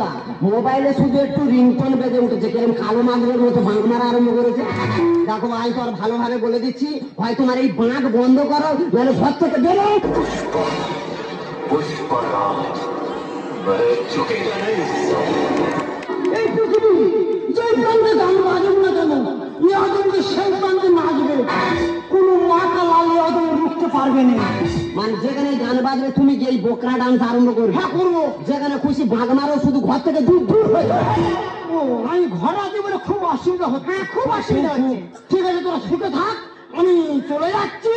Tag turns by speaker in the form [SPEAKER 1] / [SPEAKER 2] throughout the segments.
[SPEAKER 1] দা মোবাইলে শুধু একটু রিংটোন বেজে উঠেছে, কেরম কালো মাগুরের মতো বাঁক মারা আরম্ভ করেছে। দেখো ভাই, তো আর ভালোভাবে বলে দিচ্ছি, হয় তোমার এই বাঁক বন্ধ করো, নাহলে ঘর থেকে বেরো। এই পৃথিবী যে প্রান্তে গান বাজুক না কেন, এই আদমকে সেই প্রান্তে নাচবে, কোন মাথা লালে আদম রুখতে পারবে না। মানে যেখানে গান বাজবে তুমি গিয়ে এই বোকরা ডান্স আরম্ভ করবে। হ্যাঁ করবো, যেখানে খুশি ভাগ মারো, শুধু ঘর থেকে দূর দূর হয়ে যাবে। আমি ঘরে আছি বলে খুব অসুবিধা হচ্ছে। হ্যাঁ খুব অসুবিধা হচ্ছে। ঠিক আছে তোরা সুখে থাক, আমি চলে যাচ্ছি।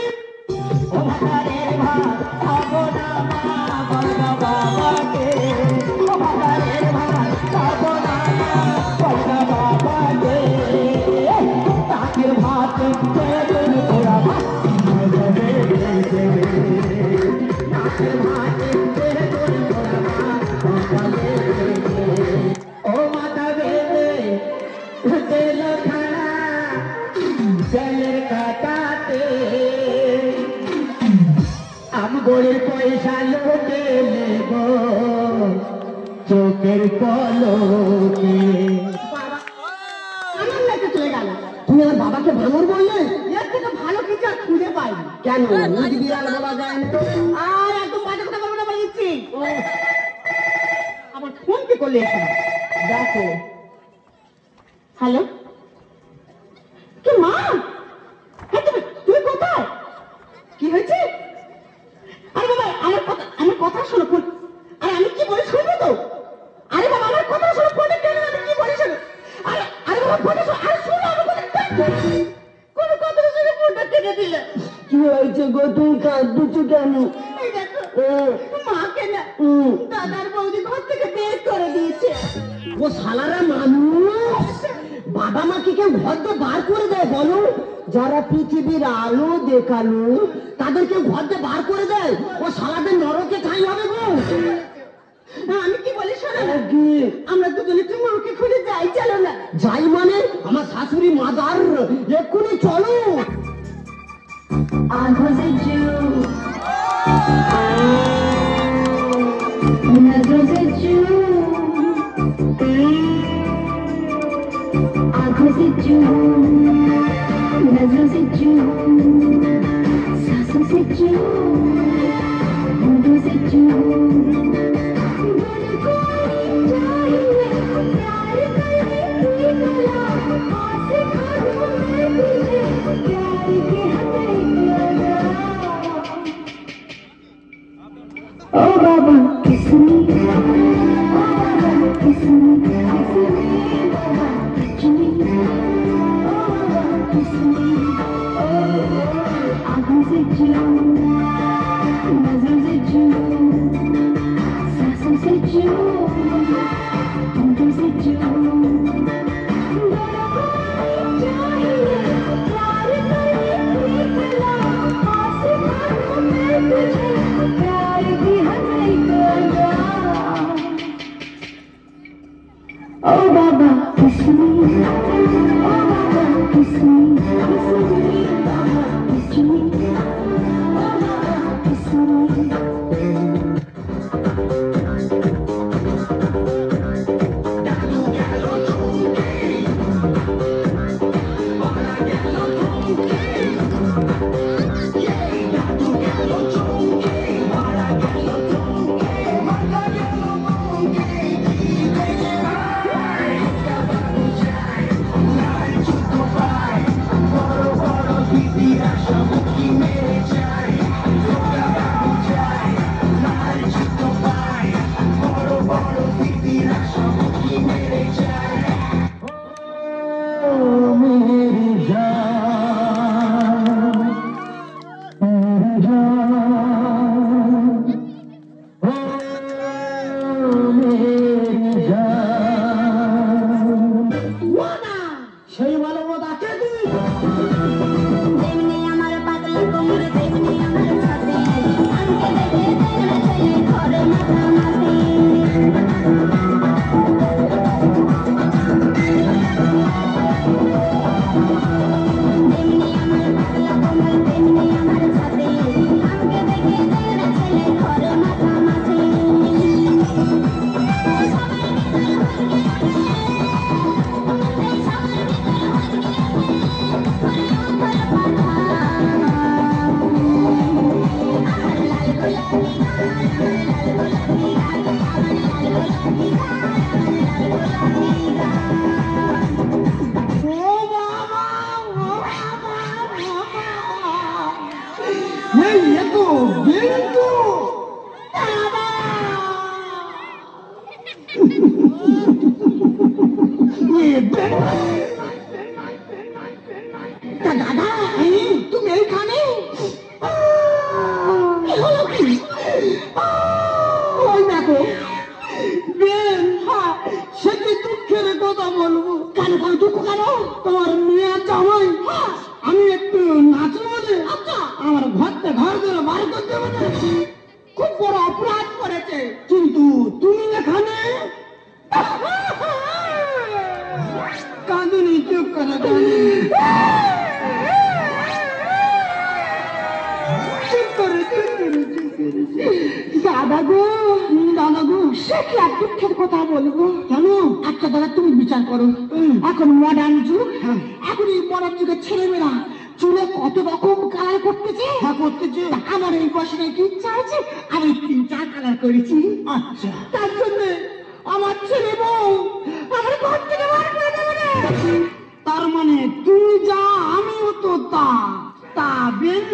[SPEAKER 1] আমগরের পয়সা লোকে নেব চোখের পলকে। আমার কাছে চলে গেল। তুমি আমার বাবাকে ভাঙর বললে? এর থেকে ভালো কিছু আর খুঁজে পাইনি। কেন মুজ বিড়াল বলা যায় না? আর একদম বাজে কথা বলবো না বলেছি। আমার ফোন কে করলে এখানে দেখো। হ্যালো, কি মা? তুমি কোথায়? কি হয়েছে? আরে বাবা আমার কথা শোনো। আরে আমি কি বলি শুনবে তো? আরে বাবা আমার কথা শোনো, ফোনে কেন আমি কি বলি শোনো। আরে বাবা ফোনে শোনো, আরে শোনো আমার কথা। কোন কথা শুনে ফোনটা কেটে দিলে। কি হয়েছে গো, তুমি কাঁদছো কেন? এই দেখো মাকে না দাদার বৌদি ঘর থেকে বের করে দিয়েছে। ও শালারা মানুষ, বাবা মাকে কেউ ঘর দিয়ে বার করে দেয় বলো? যারা পৃথিবীর আলো দেখালো তাদেরকে ঘর দিয়ে বার করে দেয়? ও শালাদের নরকে ঠাই হবে গো। আমি কি বলি শোনো, আমরা দুজনে তুমি ওকে খুঁজে যাই, চলো না? যাই মানে? আমার শাশুড়ি মাদার, এক্ষুনি চলো। आंखों से चू, नजरों से चू, आंखों से चू, नजरों से चू, सांसों से चू, होंठों से चू। Oh Baba, kiss me. Oh Baba, kiss me. Kiss me, Baba, touch me. Oh Baba, kiss me. Oh, आँखों से चू, नजरों से चू, सांसों से चू, होंठों से चू। Oh Baba, kiss me. Oh Baba, kiss me. Kiss me, Baba, kiss me. Oh Baba, kiss me.
[SPEAKER 2] ये तो बिल्कुल ये
[SPEAKER 1] দাদা তুমি এইখানে ওই দেখো
[SPEAKER 2] বেন সে কি দুঃখের কথা বলবো
[SPEAKER 1] কেন কেন দুঃখ কেন
[SPEAKER 2] তোমার মেয়ে জামাই আমি একটু নাচবো বলে
[SPEAKER 1] আচ্ছা
[SPEAKER 2] আমার ঘরটা ঘর ধরে বার করতে বলে
[SPEAKER 1] খুব বড় অপরাধ করেছে
[SPEAKER 2] কিন্তু তুমি এখানে কাঁদুনি চুপ করে কাঁদুনি চুপ করে
[SPEAKER 1] দাদা গো সে কি আর দুঃখের কথা বলবো
[SPEAKER 2] কেন
[SPEAKER 1] একটা দাদা তুমি বিচার করো এখন মডার্ন যুগ এখন এই মডার্ন যুগের ছেলেমেয়েরা চুলে কত রকম কালার করতেছে
[SPEAKER 2] করতেছে
[SPEAKER 1] আমার এই বয়সে কি ইচ্ছা আছে আমি 3-4 কালার করেছি
[SPEAKER 2] আচ্ছা
[SPEAKER 1] তার জন্য আমার ছেলে বউ আমার ঘর থেকে বার করে দেবে না।
[SPEAKER 2] তার মানে তুমি যা আমিও তো তা তা বেন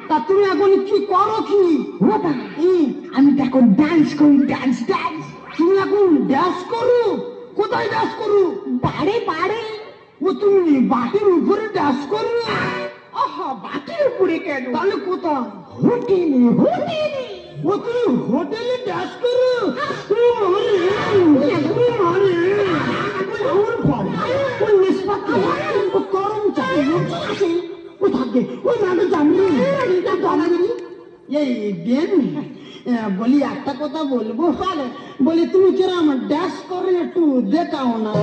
[SPEAKER 2] তা তুমি এখন কি করো কি
[SPEAKER 1] বাবা, আমি তো এখন ডান্স করি ডান্স ডান্স
[SPEAKER 2] তুমি এখন ড্যাশ করো কোথায় ড্যাশ করো
[SPEAKER 1] বাড়ে বাড়ে
[SPEAKER 2] ও তুমি বাটির উপরে ড্যাশ করো
[SPEAKER 1] আহা বাটির উপরে কেন
[SPEAKER 2] তাহলে কোথায়
[SPEAKER 1] হোটেলে হোটেলে
[SPEAKER 2] ও তুমি হোটেলে ড্যাশ করো বলি একটা কথা বলবো বলি তুমি কিরম ড্যাশ করে একটু দেখাও না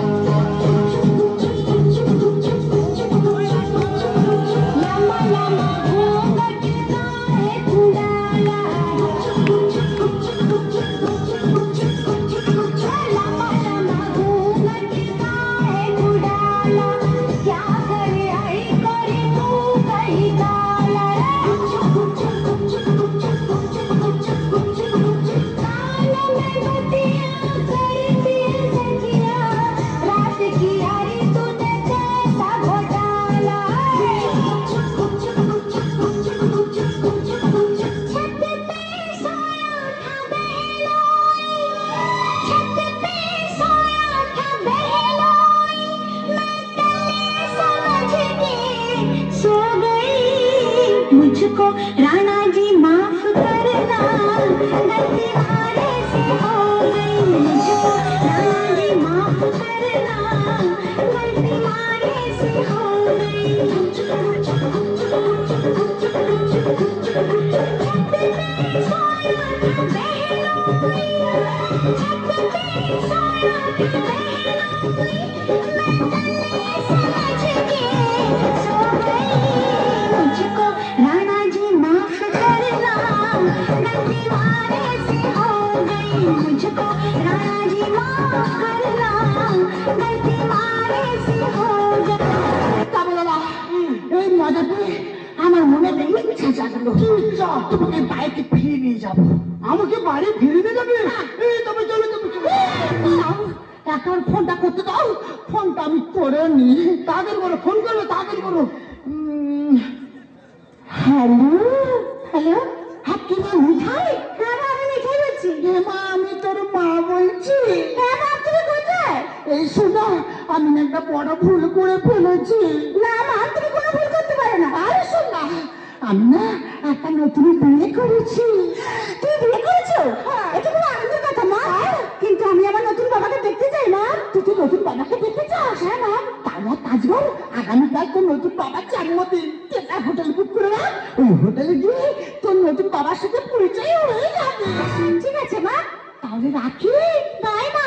[SPEAKER 3] मुझको राणा जी माफ करना गलती मारे से हो गई मुझको राणा जी माफ करना गलती मारे से हो गई मुझको राणा जी माफ करना गलती मारे से हो गई मुझको राणा जी माफ करना गलती मारे से हो गई
[SPEAKER 1] তবে দাদা এই মজাতে আমার মনে ইচ্ছা জাগলো তোমাকে বাড়িতে ফিরিয়ে নিয়ে যাবো
[SPEAKER 2] আমাকে বাড়ি ফিরে দিয়ে যাবে এই তবে চলো তবে চলো
[SPEAKER 1] এখন ফোনটা করতে দাও ফোনটা আমি করে নি
[SPEAKER 2] তাদের করো ফোন করো তাদের করো
[SPEAKER 1] হ্যালো
[SPEAKER 3] হ্যালো
[SPEAKER 1] হ্যাঁ কি মা মিঠাই
[SPEAKER 3] হ্যাঁ মা আমি মিঠাই বলছি
[SPEAKER 1] মা আমি তোর মা বলছি
[SPEAKER 3] হ্যাঁ মা তুমি কোথায়
[SPEAKER 1] এই শোনো আমি একটা বড় ভুল করে ফেলেছি
[SPEAKER 3] না মা তুমি কোনো ভুল করতে পারো না
[SPEAKER 1] আরে শোন না আমি না একটা নতুন বিয়ে করেছি
[SPEAKER 3] তুমি বিয়ে করেছো এটা খুব আনন্দের কথা মা কিন্তু আমি আমার নতুন বাবাকে দেখতে চাই না
[SPEAKER 1] তুই তো নতুন বাবাকে দেখতে চাস
[SPEAKER 3] হ্যাঁ মা
[SPEAKER 1] তাহলে কাজ কর আগামীকাল তোর নতুন বাবার জন্মদিন একটা হোটেল বুক করে না ওই হোটেলে গিয়ে তোর নতুন বাবার সাথে পরিচয় হয়ে যাবে
[SPEAKER 3] ঠিক আছে মা
[SPEAKER 1] তাহলে রাখি
[SPEAKER 3] বাই মা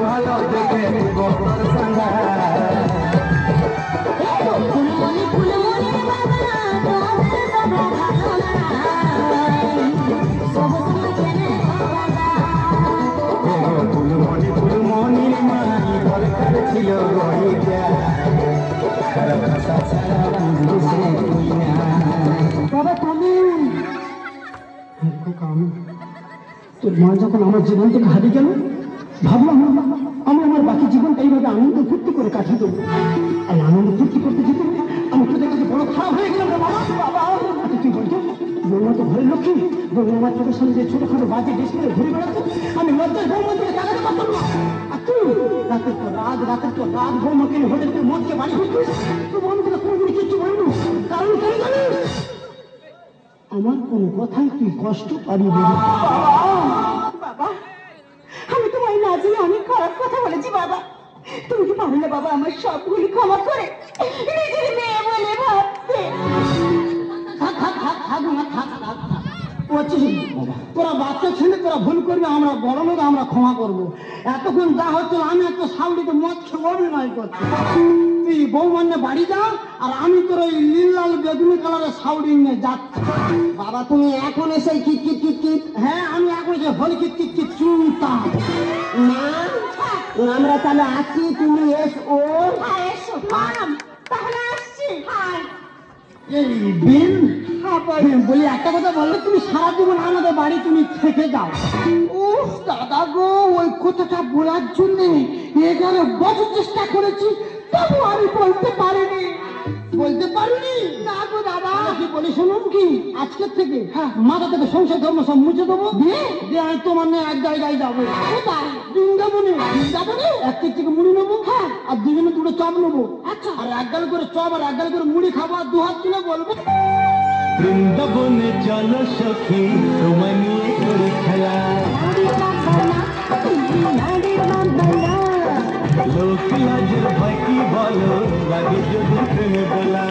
[SPEAKER 4] ভালো
[SPEAKER 2] তোর মা যখন আমার জীবন থেকে হারিয়ে গেল, ভাবলাম আমি আমার বাকি জীবনটা এইভাবে আনন্দ ফুর্তি করে কাটিয়ে দেবো। আর আনন্দ ফুর্তি করতে যেতে আমি তোদের কাছে বড় খারাপ হয়ে গেলাম রে বাবা। তুই বলতো বৌমা তো ঘরের লক্ষ্মী, বৌমা আমার চোখের সামনে যে ছোটখাটো বাজে ড্রেস করে ঘুরে বেড়াতো, আমি লজ্জায় বৌমা থেকে টাকাতে পারতাম না। আর তুই রাতের পর রাত বৌমাকে হোটেলকে মদকে বাড়ি ফিরছিস, তো আমি তোকে কোনদিন কিচ্ছু বলিনি। কারণ তুই জানিস আমার কোন কথাই তুই কষ্ট পাবি না।
[SPEAKER 1] বাবা, আমি তোমায় না জেনে অনেক খারাপ কথা বলেছি বাবা। তুমি কি পারলে বাবা আমার সবগুলি ক্ষমা করে নিজের মেয়ে বলে ভাবতে?
[SPEAKER 2] তোরা বাচ্চা ছেলে, তোরা ভুল করবি, আমরা বড় লোক, আমরা ক্ষমা করবো। এতক্ষণ যা হচ্ছে আমি একটা সাউডিতে মদ খেয়ে অভিনয় করছি। তুই বৌমান্যে বাড়ি যা, আর আমি তোর ওই নীল লাল বেগুনি কালারের সাউডি নিয়ে যাচ্ছি। বাবা তুমি এখন এসে কিট কিট কিট কিট। হ্যাঁ আমি এখন এসে হল কিট কিট কিট চুনতাম না। আমরা তাহলে আসছি, তুমি এসো।
[SPEAKER 1] এসো তাহলে আসছি।
[SPEAKER 2] এই বিন বলি একটা কথা বললে, তুমি সারা জীবন আমাদের বাড়ি তুমি থেকে যাও। উফ দাদা গো, ওই কথাটা বলার জন্য 11 বছর চেষ্টা করেছি, তবু আমি বলতে পারিনি। না গো দাদা। কি বলি শুনুন, কি আজকের থেকে মাথা থেকে সংসার ধর্ম সব মুছে দেবো, দিয়ে আমি তোমার নিয়ে এক জায়গায় যাবো। বৃন্দাবনে এক থেকে মুড়ি নেবো, আর দুজনে দুটো চপ নেবো। আচ্ছা, আর এক গাল করে চপ আর এক গাল করে মুড়ি খাবো, আর 2 হাত তুলে বলবো
[SPEAKER 4] বৃন্দাবনে চলো সখী, তোমায় নিয়ে করি খেলা। লোক লাজের ভয় কি বলো, লাগে যদি প্রেমে বলা।